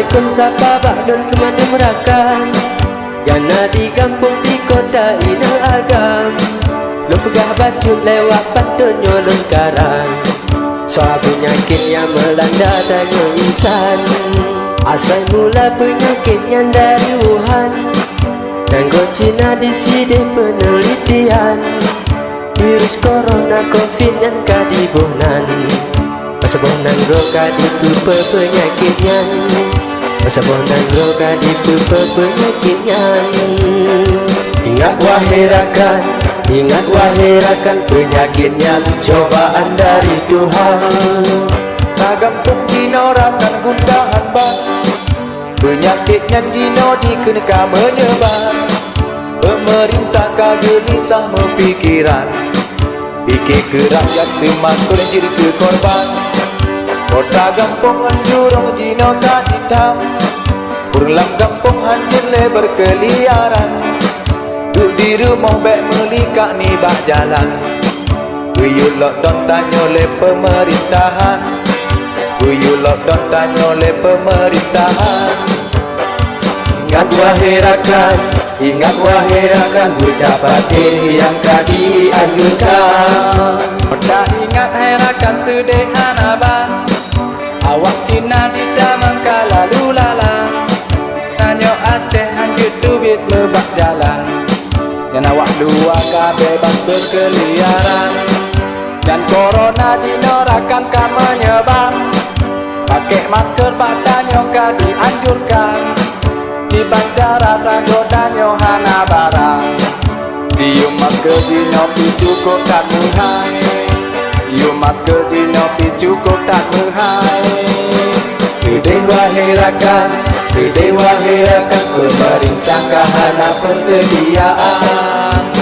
Assalamualaikum sapa bakdon kemana merakan Yana di kampung di kota ina agam Lo pegah baju lewat patun nyolong karang Soal penyakit yang melanda tanya insan Asal mula penyakitnya dari Wuhan Nanggo Cina di sini penelitian Virus corona covid yang kadibonan Masa bonan roka dipupa penyakitnya Masa bonan roka dipupa penyakitnya Ingat wahai rakan penyakitnya cobaan dari Tuhan Tagampung Cina rakan gundahan bang Penyakitnya Cina dikenakan menyebar Pemerintah kagelisah mempikiran Fikir ke rakyat termasuk dan jadi ke korban Kota gampung anjurong Cina tak hitam Pulang gampung hancur lebar keliaran Duduk di rumah baik melikak ni bak jalan Kuyuk lockdown tanya oleh pemerintahan Kuyuk lockdown tanya oleh pemerintahan Ingat wahai rakan budak batin yang kadi dianjurkan Tak ingat hai rakan sederhana bang Awak Cina di damang lalu lalang Tanya Aceh hancur duit lebak jalan Yang awak luar bebas berkeliaran Dan corona Cina rakan kan menyebar Pakai masker badannya kan dianjurkan Dibaca rasa godanya hana barang Dium masker Cina cukup tak menghai Dium masker Cina cukup tak menghai Sedih wahai rakan pemerintah kahana persediaan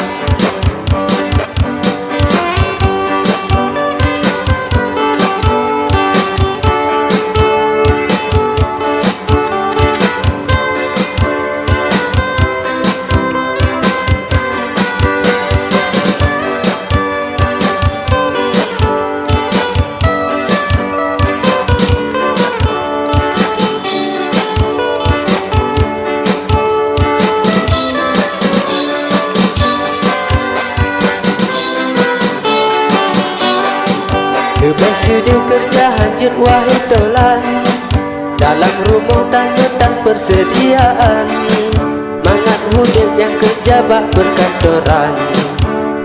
Bersedia kerja hancur wahai tolan Dalam rumah tanya tak persediaan Mangat hudib yang kerja bak berkantoran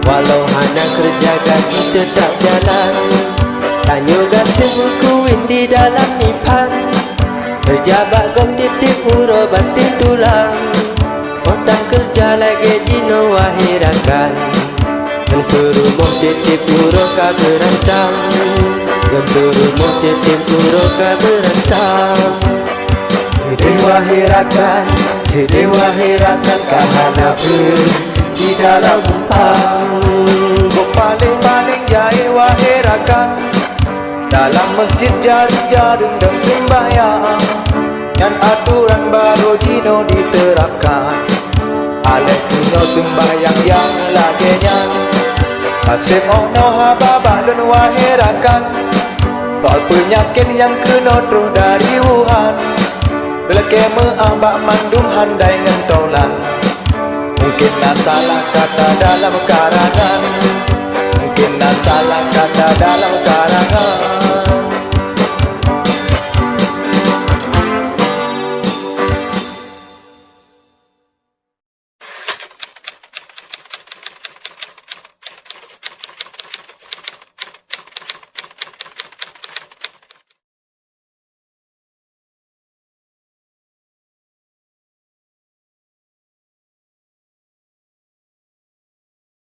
Walau hana kerja gaji tetap jalan Tanya gasih berkuin di dalam nipan Kerja bak gom titip huruf batin tulang Otak kerja lagi jino wahai rakan Gemperumoh titip puroka berantang Gemperumoh titip puroka berantang Sedih wahai rakan kahana di dalam umpang Kau paling jahil wahai rakan Dalam masjid jaring dan sembahyang Dan aturan baru Cina diterapkan Alek punya sembahyang yang laginya Nasib ono haba balon wahai rakan Soal penyakit yang kena terus dari Wuhan Belakang meambak mandum handai ngentolan Mungkin salah kata dalam karangan Mungkin salah kata dalam karangan